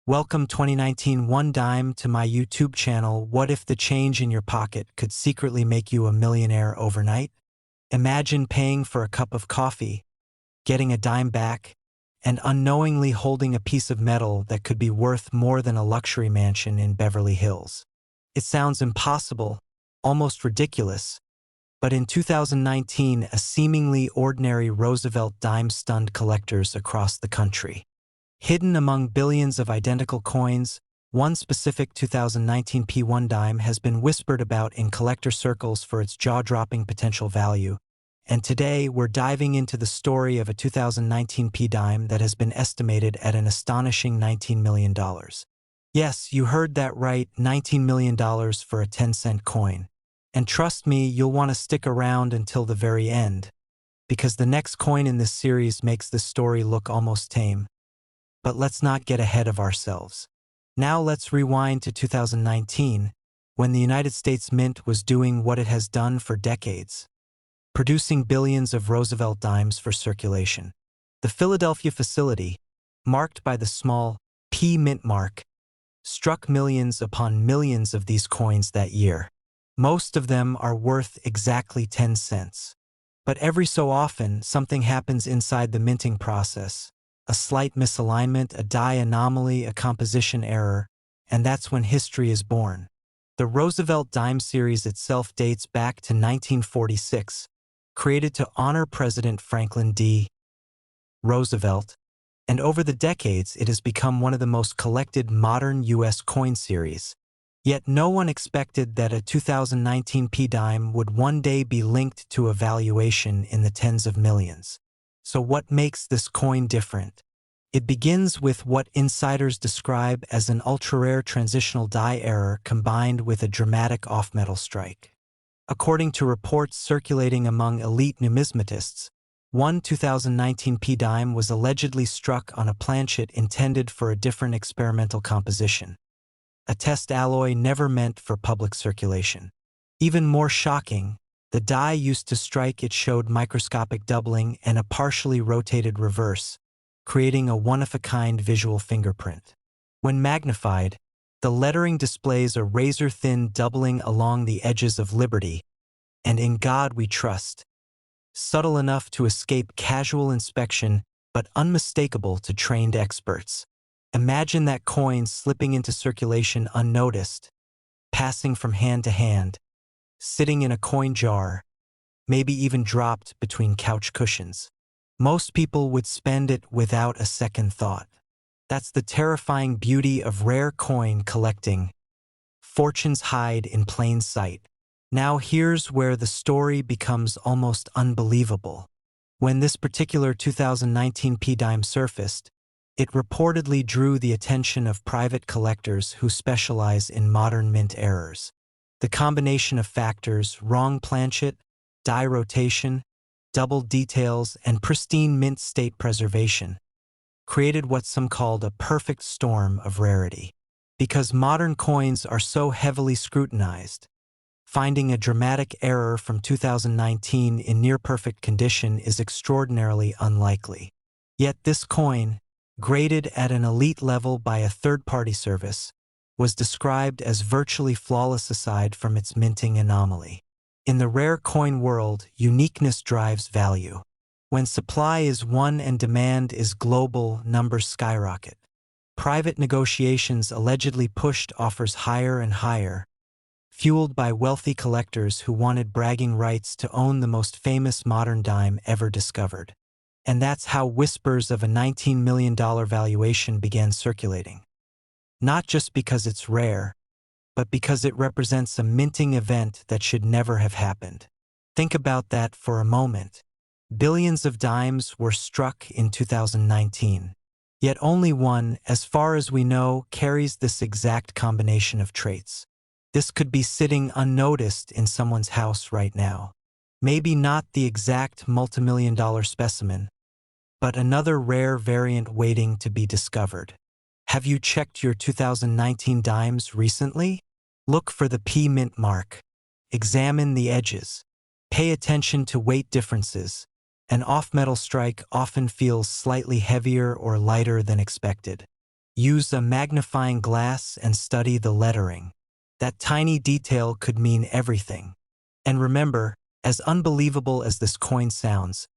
Welcome 2019 One Dime to my YouTube channel. What if the change in your pocket could secretly make you a millionaire overnight? Imagine paying for a cup of coffee, getting a dime back, and unknowingly holding a piece of metal that could be worth more than a luxury mansion in Beverly Hills. It sounds impossible, almost ridiculous, but in 2019, a seemingly ordinary Roosevelt dime stunned collectors across the country. Hidden among billions of identical coins, one specific 2019 P1 dime has been whispered about in collector circles for its jaw-dropping potential value. And today, we're diving into the story of a 2019 P dime that has been estimated at an astonishing $19 million. Yes, you heard that right, $19 million for a 10-cent coin. And trust me, you'll want to stick around until the very end, because the next coin in this series makes this story look almost tame. But let's not get ahead of ourselves. Now let's rewind to 2019, when the United States Mint was doing what it has done for decades, producing billions of Roosevelt dimes for circulation. The Philadelphia facility, marked by the small P mint mark, struck millions upon millions of these coins that year. Most of them are worth exactly 10 cents. But every so often, something happens inside the minting process. A slight misalignment, a die anomaly, a composition error, and that's when history is born. The Roosevelt dime series itself dates back to 1946, created to honor President Franklin D. Roosevelt, and over the decades it has become one of the most collected modern U.S. coin series. Yet no one expected that a 2019 P dime would one day be linked to a valuation in the tens of millions. So what makes this coin different? It begins with what insiders describe as an ultra-rare transitional die error combined with a dramatic off-metal strike. According to reports circulating among elite numismatists, one 2019 P dime was allegedly struck on a planchet intended for a different experimental composition, a test alloy never meant for public circulation. Even more shocking, the die used to strike it showed microscopic doubling and a partially rotated reverse, creating a one-of-a-kind visual fingerprint. When magnified, the lettering displays a razor-thin doubling along the edges of Liberty, and In God We Trust, subtle enough to escape casual inspection but unmistakable to trained experts. Imagine that coin slipping into circulation unnoticed, passing from hand to hand, sitting in a coin jar, maybe even dropped between couch cushions. Most people would spend it without a second thought. That's the terrifying beauty of rare coin collecting. Fortunes hide in plain sight. Now here's where the story becomes almost unbelievable. When this particular 2019 P dime surfaced, it reportedly drew the attention of private collectors who specialize in modern mint errors. The combination of factors, wrong planchet, die rotation, double details, and pristine mint state preservation, created what some called a perfect storm of rarity. Because modern coins are so heavily scrutinized, finding a dramatic error from 2019 in near-perfect condition is extraordinarily unlikely. Yet this coin, graded at an elite level by a third-party service, was described as virtually flawless aside from its minting anomaly. In the rare coin world, uniqueness drives value. When supply is one and demand is global, numbers skyrocket. Private negotiations allegedly pushed offers higher and higher, fueled by wealthy collectors who wanted bragging rights to own the most famous modern dime ever discovered. And that's how whispers of a $19 million valuation began circulating. Not just because it's rare, but because it represents a minting event that should never have happened. Think about that for a moment. Billions of dimes were struck in 2019, yet only one, as far as we know, carries this exact combination of traits. This could be sitting unnoticed in someone's house right now. Maybe not the exact multimillion-dollar specimen, but another rare variant waiting to be discovered. Have you checked your 2019 dimes recently? Look for the P mint mark. Examine the edges. Pay attention to weight differences. An off-metal strike often feels slightly heavier or lighter than expected. Use a magnifying glass and study the lettering. That tiny detail could mean everything. And remember, as unbelievable as this coin sounds,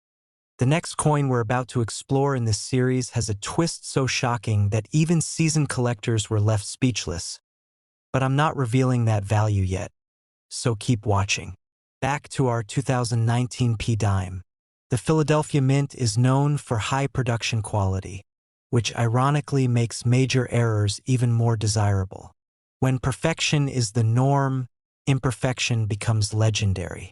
the next coin we're about to explore in this series has a twist so shocking that even seasoned collectors were left speechless. But I'm not revealing that value yet, so keep watching. Back to our 2019 P dime. The Philadelphia Mint is known for high production quality, which ironically makes major errors even more desirable. When perfection is the norm, imperfection becomes legendary.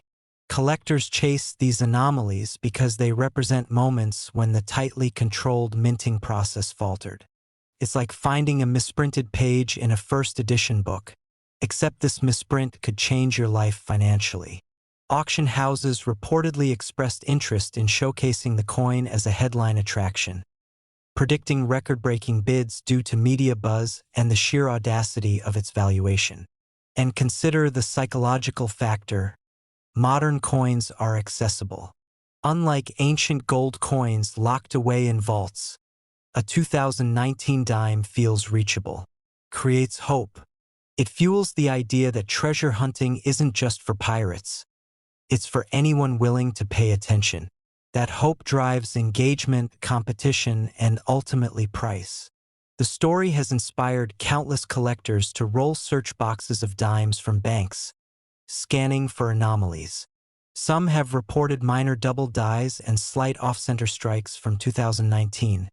Collectors chase these anomalies because they represent moments when the tightly controlled minting process faltered. It's like finding a misprinted page in a first edition book, except this misprint could change your life financially. Auction houses reportedly expressed interest in showcasing the coin as a headline attraction, predicting record-breaking bids due to media buzz and the sheer audacity of its valuation. And consider the psychological factor. Modern coins are accessible. Unlike ancient gold coins locked away in vaults, a 2019 dime feels reachable, creates hope. It fuels the idea that treasure hunting isn't just for pirates. It's for anyone willing to pay attention. That hope drives engagement, competition, and ultimately price. The story has inspired countless collectors to roll search boxes of dimes from banks, scanning for anomalies. Some have reported minor double dies and slight off-center strikes from 2019,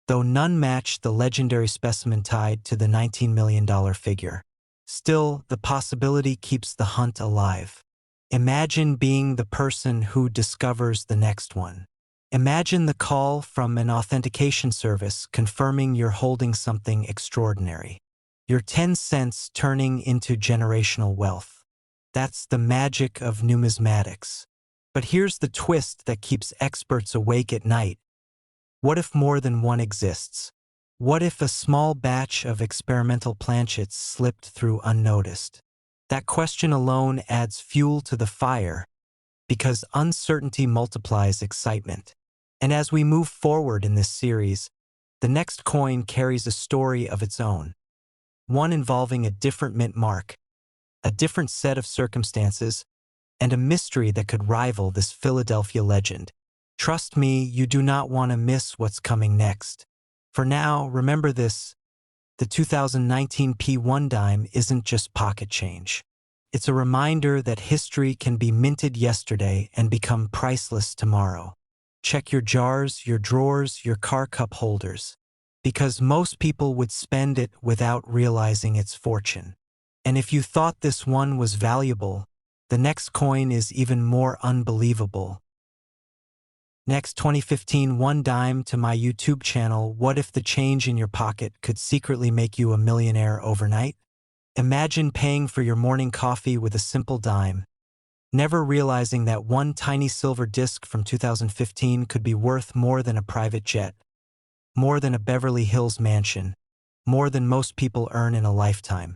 though none match the legendary specimen tied to the $19 million figure. Still, the possibility keeps the hunt alive. Imagine being the person who discovers the next one. Imagine the call from an authentication service confirming you're holding something extraordinary. Your 10 cents turning into generational wealth. That's the magic of numismatics. But here's the twist that keeps experts awake at night. What if more than one exists? What if a small batch of experimental planchets slipped through unnoticed? That question alone adds fuel to the fire, because uncertainty multiplies excitement. And as we move forward in this series, the next coin carries a story of its own, one involving a different mint mark, a different set of circumstances, and a mystery that could rival this Philadelphia legend. Trust me, you do not want to miss what's coming next. For now, remember this: the 2019 P1 dime isn't just pocket change. It's a reminder that history can be minted yesterday and become priceless tomorrow. Check your jars, your drawers, your car cup holders, because most people would spend it without realizing its fortune. And if you thought this one was valuable, the next coin is even more unbelievable. Next, 2015 one dime to my YouTube channel. What if the change in your pocket could secretly make you a millionaire overnight? Imagine paying for your morning coffee with a simple dime, never realizing that one tiny silver disc from 2015 could be worth more than a private jet, more than a Beverly Hills mansion, more than most people earn in a lifetime.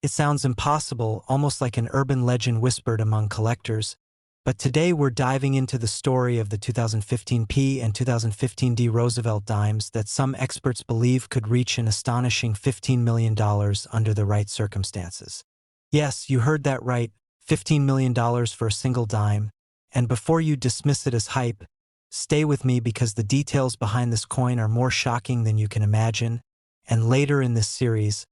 It sounds impossible, almost like an urban legend whispered among collectors. But today we're diving into the story of the 2015 P and 2015 D Roosevelt dimes that some experts believe could reach an astonishing $15 million under the right circumstances. Yes, you heard that right, $15 million for a single dime. And before you dismiss it as hype, stay with me because the details behind this coin are more shocking than you can imagine. And later in this series,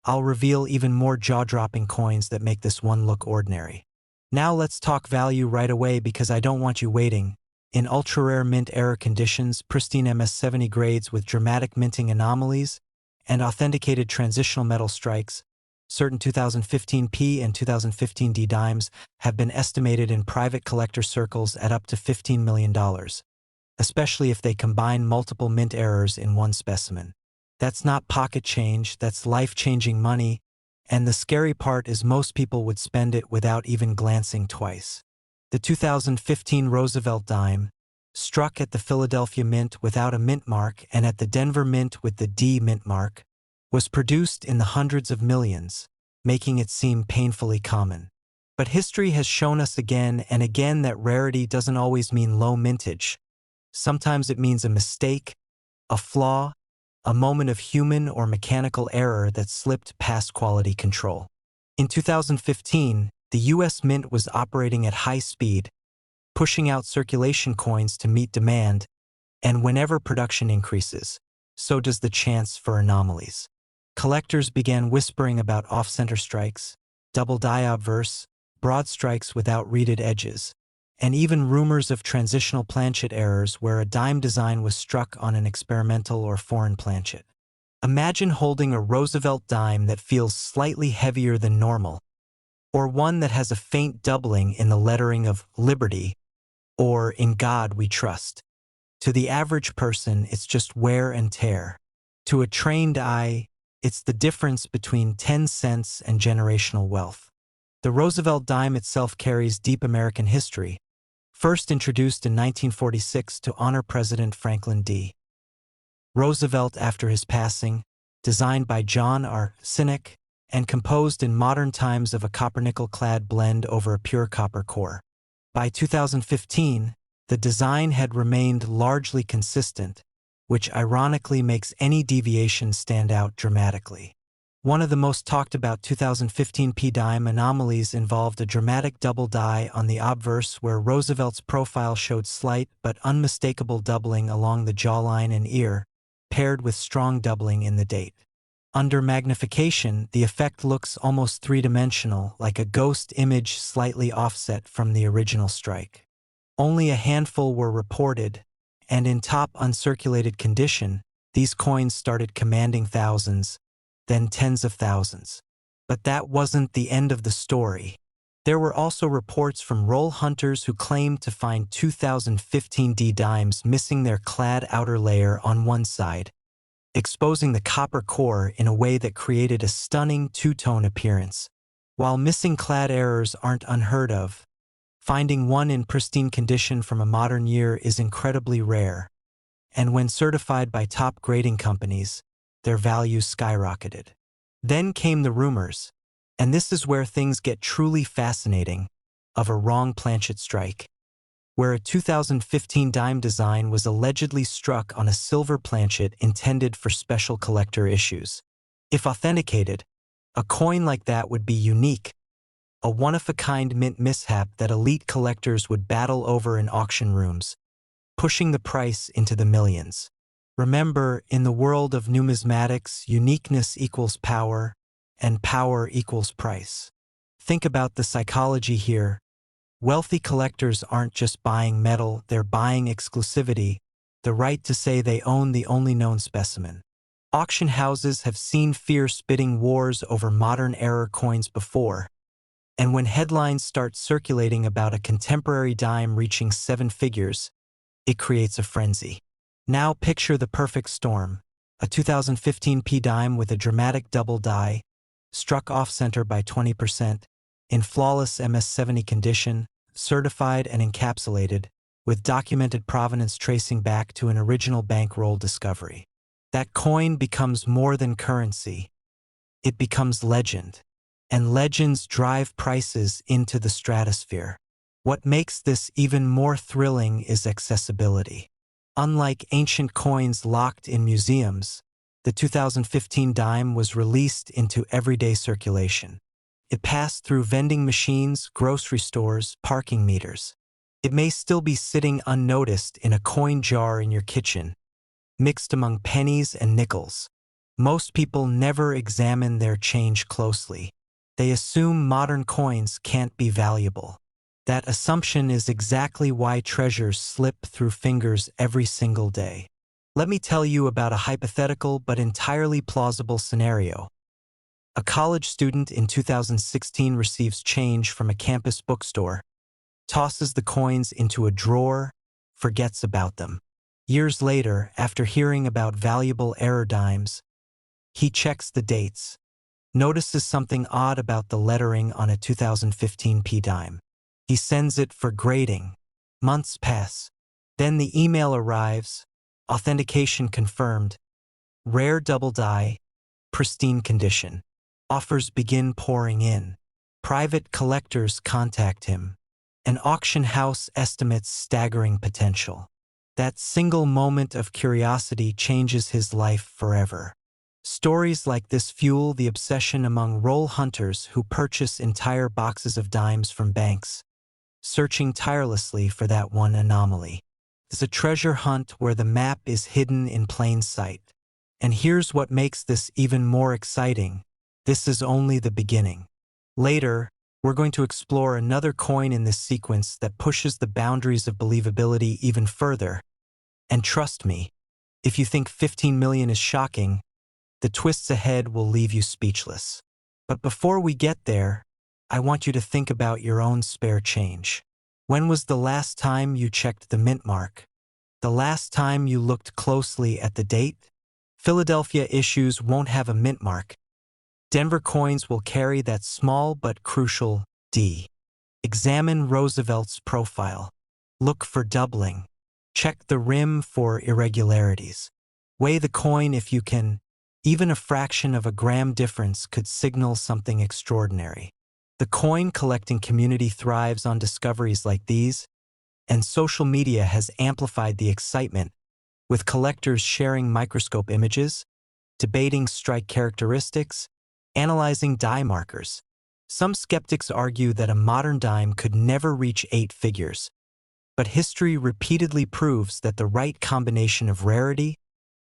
I'll reveal even more jaw-dropping coins that make this one look ordinary. Now let's talk value right away because I don't want you waiting. In ultra-rare mint-era conditions, pristine MS-70 grades with dramatic minting anomalies, and authenticated transitional metal strikes, certain 2015 P and 2015 D dimes have been estimated in private collector circles at up to $15 million, especially if they combine multiple mint errors in one specimen. That's not pocket change, that's life-changing money. And the scary part is most people would spend it without even glancing twice. The 2015 Roosevelt dime, struck at the Philadelphia Mint without a mint mark and at the Denver Mint with the D mint mark, was produced in the hundreds of millions, making it seem painfully common. But history has shown us again and again that rarity doesn't always mean low mintage. Sometimes it means a mistake, a flaw, a moment of human or mechanical error that slipped past quality control. In 2015, the U.S. Mint was operating at high speed, pushing out circulation coins to meet demand, and whenever production increases, so does the chance for anomalies. Collectors began whispering about off-center strikes, double die obverse, broad strikes without reeded edges, and even rumors of transitional planchet errors where a dime design was struck on an experimental or foreign planchet. Imagine holding a Roosevelt dime that feels slightly heavier than normal, or one that has a faint doubling in the lettering of Liberty or In God We Trust. To the average person, it's just wear and tear. To a trained eye, it's the difference between 10 cents and generational wealth. The Roosevelt dime itself carries deep American history, first introduced in 1946 to honor President Franklin D. Roosevelt after his passing, designed by John R. Sinek, and composed in modern times of a copper-nickel-clad blend over a pure copper core. By 2015, the design had remained largely consistent, which ironically makes any deviation stand out dramatically. One of the most talked about 2015 P-dime anomalies involved a dramatic double die on the obverse where Roosevelt's profile showed slight but unmistakable doubling along the jawline and ear, paired with strong doubling in the date. Under magnification, the effect looks almost three-dimensional, like a ghost image slightly offset from the original strike. Only a handful were reported, and in top uncirculated condition, these coins started commanding thousands, then tens of thousands. But that wasn't the end of the story. There were also reports from roll hunters who claimed to find 2015 D dimes missing their clad outer layer on one side, exposing the copper core in a way that created a stunning two-tone appearance. While missing clad errors aren't unheard of, finding one in pristine condition from a modern year is incredibly rare, and when certified by top grading companies, their value skyrocketed. Then came the rumors, and this is where things get truly fascinating, of a wrong planchet strike, where a 2015 dime design was allegedly struck on a silver planchet intended for special collector issues. If authenticated, a coin like that would be unique, a one-of-a-kind mint mishap that elite collectors would battle over in auction rooms, pushing the price into the millions. Remember, in the world of numismatics, uniqueness equals power, and power equals price. Think about the psychology here. Wealthy collectors aren't just buying metal, they're buying exclusivity, the right to say they own the only known specimen. Auction houses have seen fierce bidding wars over modern error coins before, and when headlines start circulating about a contemporary dime reaching 7 figures, it creates a frenzy. Now picture the perfect storm, a 2015 P dime with a dramatic double die, struck off-center by 20%, in flawless MS-70 condition, certified and encapsulated, with documented provenance tracing back to an original bankroll discovery. That coin becomes more than currency. It becomes legend. And legends drive prices into the stratosphere. What makes this even more thrilling is accessibility. Unlike ancient coins locked in museums, the 2015 dime was released into everyday circulation. It passed through vending machines, grocery stores, parking meters. It may still be sitting unnoticed in a coin jar in your kitchen, mixed among pennies and nickels. Most people never examine their change closely. They assume modern coins can't be valuable. That assumption is exactly why treasures slip through fingers every single day. Let me tell you about a hypothetical but entirely plausible scenario. A college student in 2016 receives change from a campus bookstore, tosses the coins into a drawer, forgets about them. Years later, after hearing about valuable error dimes, he checks the dates, notices something odd about the lettering on a 2015 P dime. He sends it for grading. Months pass. Then the email arrives, authentication confirmed, rare double die, pristine condition. Offers begin pouring in. Private collectors contact him. An auction house estimates staggering potential. That single moment of curiosity changes his life forever. Stories like this fuel the obsession among roll hunters who purchase entire boxes of dimes from banks, searching tirelessly for that one anomaly. It's a treasure hunt where the map is hidden in plain sight. And here's what makes this even more exciting. This is only the beginning. Later, we're going to explore another coin in this sequence that pushes the boundaries of believability even further. And trust me, if you think 15 million is shocking, the twists ahead will leave you speechless. But before we get there, I want you to think about your own spare change. When was the last time you checked the mint mark? The last time you looked closely at the date? Philadelphia issues won't have a mint mark. Denver coins will carry that small but crucial D. Examine Roosevelt's profile. Look for doubling. Check the rim for irregularities. Weigh the coin if you can. Even a fraction of a gram difference could signal something extraordinary. The coin collecting community thrives on discoveries like these, and social media has amplified the excitement, with collectors sharing microscope images, debating strike characteristics, analyzing die markers. Some skeptics argue that a modern dime could never reach 8 figures, but history repeatedly proves that the right combination of rarity,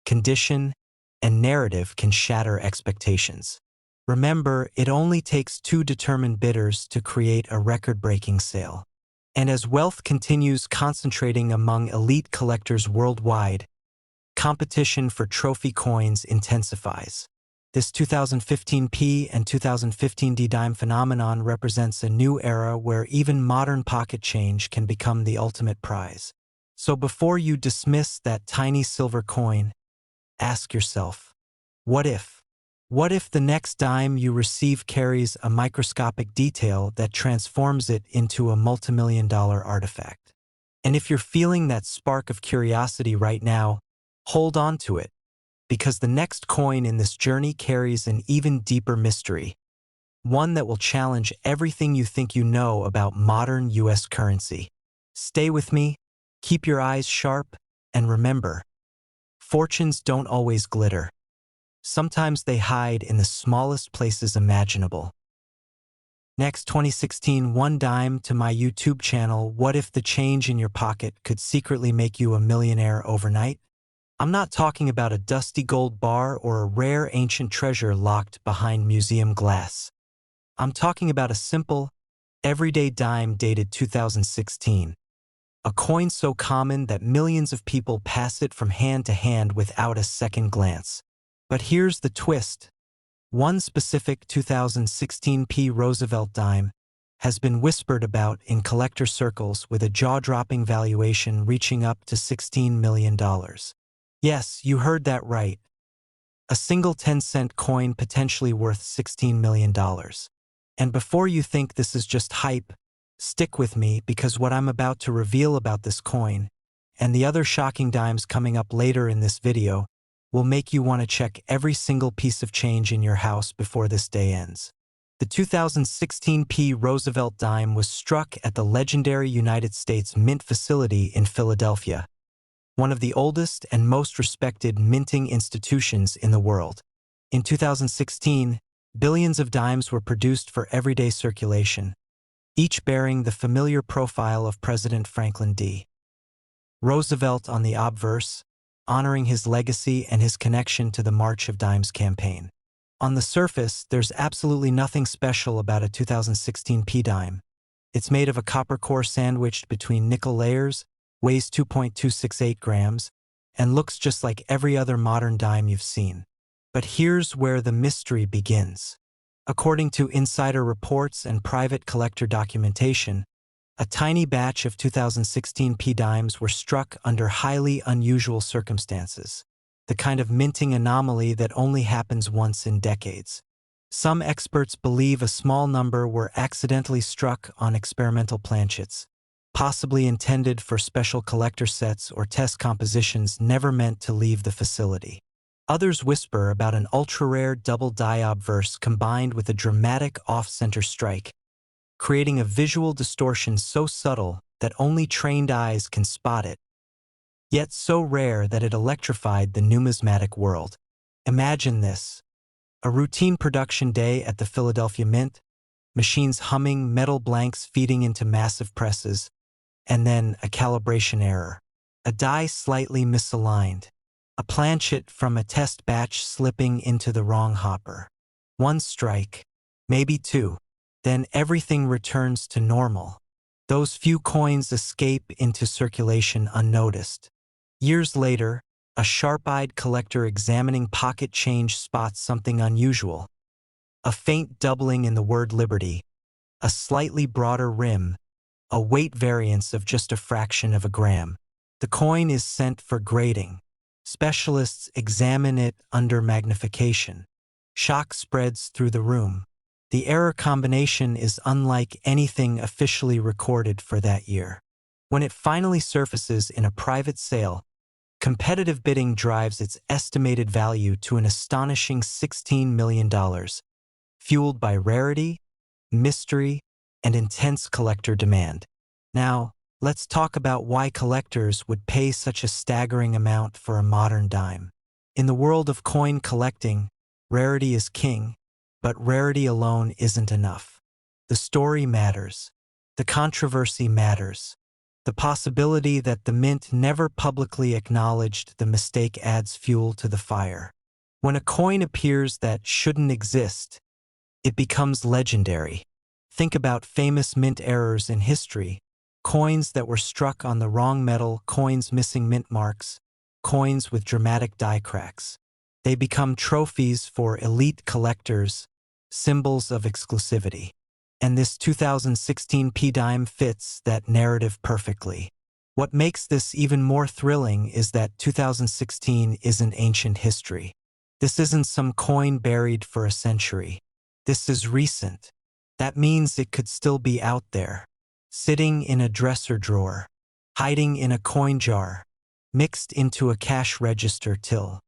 condition, and narrative can shatter expectations. Remember, it only takes 2 determined bidders to create a record-breaking sale. And as wealth continues concentrating among elite collectors worldwide, competition for trophy coins intensifies. This 2015p and 2015d dime phenomenon represents a new era where even modern pocket change can become the ultimate prize. So before you dismiss that tiny silver coin, ask yourself, what if? What if the next dime you receive carries a microscopic detail that transforms it into a multimillion-dollar artifact? And if you're feeling that spark of curiosity right now, hold on to it, because the next coin in this journey carries an even deeper mystery, one that will challenge everything you think you know about modern U.S. currency. Stay with me, keep your eyes sharp, and remember, fortunes don't always glitter. Sometimes they hide in the smallest places imaginable. Next, 2016 one dime to my YouTube channel. What if the change in your pocket could secretly make you a millionaire overnight? I'm not talking about a dusty gold bar or a rare ancient treasure locked behind museum glass. I'm talking about a simple, everyday dime dated 2016. A coin so common that millions of people pass it from hand to hand without a second glance. But here's the twist. One specific 2016p Roosevelt dime has been whispered about in collector circles with a jaw-dropping valuation reaching up to $16 million. Yes, you heard that right. A single 10-cent coin potentially worth $16 million. And before you think this is just hype, stick with me because what I'm about to reveal about this coin and the other shocking dimes coming up later in this video will make you want to check every single piece of change in your house before this day ends. The 2016p Roosevelt dime was struck at the legendary United States Mint facility in Philadelphia, one of the oldest and most respected minting institutions in the world. In 2016, billions of dimes were produced for everyday circulation, each bearing the familiar profile of President Franklin D. Roosevelt on the obverse, honoring his legacy and his connection to the March of Dimes campaign. On the surface, there's absolutely nothing special about a 2016p dime. It's made of a copper core sandwiched between nickel layers, weighs 2.268 grams, and looks just like every other modern dime you've seen. But here's where the mystery begins. According to insider reports and private collector documentation, a tiny batch of 2016p dimes were struck under highly unusual circumstances, the kind of minting anomaly that only happens once in decades. Some experts believe a small number were accidentally struck on experimental planchets, possibly intended for special collector sets or test compositions never meant to leave the facility. Others whisper about an ultra-rare double die obverse combined with a dramatic off-center strike, creating a visual distortion so subtle that only trained eyes can spot it. yet so rare that it electrified the numismatic world. Imagine this: a routine production day at the Philadelphia Mint, machines humming, metal blanks feeding into massive presses, and then a calibration error. A die slightly misaligned. A planchet from a test batch slipping into the wrong hopper. One strike, maybe two, then everything returns to normal. Those few coins escape into circulation unnoticed. Years later, a sharp-eyed collector examining pocket change spots something unusual. A faint doubling in the word Liberty, a slightly broader rim, a weight variance of just a fraction of a gram. The coin is sent for grading. Specialists examine it under magnification. Shock spreads through the room. The error combination is unlike anything officially recorded for that year. When it finally surfaces in a private sale, competitive bidding drives its estimated value to an astonishing $16 million, fueled by rarity, mystery, and intense collector demand. Now, let's talk about why collectors would pay such a staggering amount for a modern dime. In the world of coin collecting, rarity is king, but rarity alone isn't enough. The story matters. The controversy matters. The possibility that the mint never publicly acknowledged the mistake adds fuel to the fire. When a coin appears that shouldn't exist, it becomes legendary. Think about famous mint errors in history: coins that were struck on the wrong metal, coins missing mint marks, coins with dramatic die cracks. They become trophies for elite collectors, symbols of exclusivity. And this 2016 P-Dime fits that narrative perfectly. What makes this even more thrilling is that 2016 isn't ancient history. This isn't some coin buried for a century. This is recent. That means it could still be out there, sitting in a dresser drawer, hiding in a coin jar, mixed into a cash register till.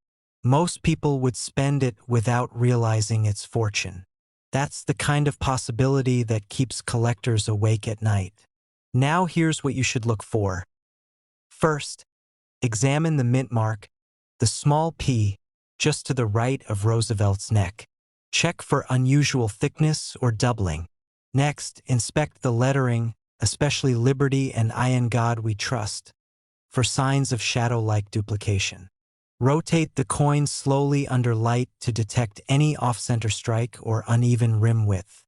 Most people would spend it without realizing its fortune. That's the kind of possibility that keeps collectors awake at night. Now here's what you should look for. First, examine the mint mark, the small P, just to the right of Roosevelt's neck. Check for unusual thickness or doubling. Next, inspect the lettering, especially Liberty and In God We Trust, for signs of shadow-like duplication. Rotate the coin slowly under light to detect any off-center strike or uneven rim width.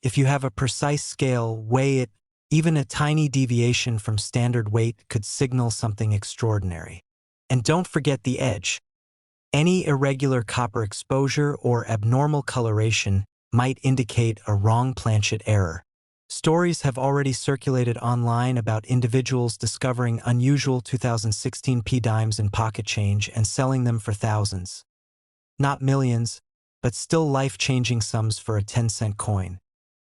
If you have a precise scale, weigh it. Even a tiny deviation from standard weight could signal something extraordinary. And don't forget the edge. Any irregular copper exposure or abnormal coloration might indicate a wrong planchet error. Stories have already circulated online about individuals discovering unusual 2016 P-dimes in pocket change and selling them for thousands. Not millions, but still life-changing sums for a 10-cent coin.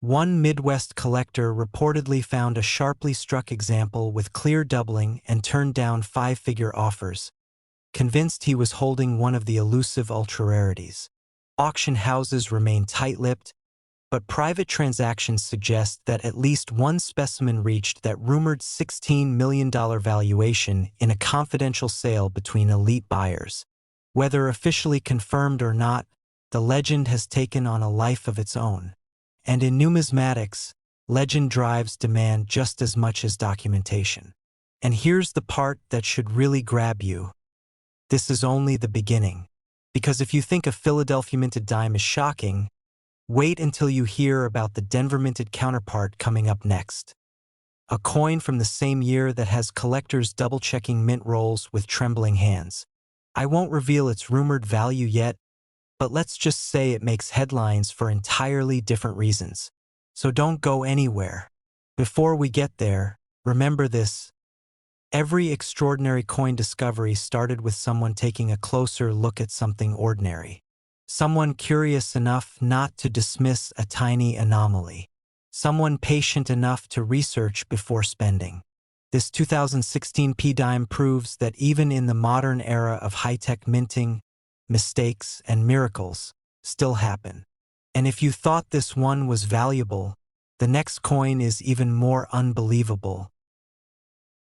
One Midwest collector reportedly found a sharply struck example with clear doubling and turned down 5-figure offers, convinced he was holding one of the elusive ultra-rarities. Auction houses remain tight-lipped, but private transactions suggest that at least one specimen reached that rumored $16 million valuation in a confidential sale between elite buyers. Whether officially confirmed or not, the legend has taken on a life of its own. And in numismatics, legend drives demand just as much as documentation. And here's the part that should really grab you. This is only the beginning. Because if you think a Philadelphia minted dime is shocking, wait until you hear about the Denver minted counterpart coming up next. A coin from the same year that has collectors double-checking mint rolls with trembling hands. I won't reveal its rumored value yet, but let's just say it makes headlines for entirely different reasons. So don't go anywhere. Before we get there, remember this: every extraordinary coin discovery started with someone taking a closer look at something ordinary. Someone curious enough not to dismiss a tiny anomaly. Someone patient enough to research before spending. This 2016 P-Dime proves that even in the modern era of high-tech minting, mistakes and miracles still happen. And if you thought this one was valuable, the next coin is even more unbelievable.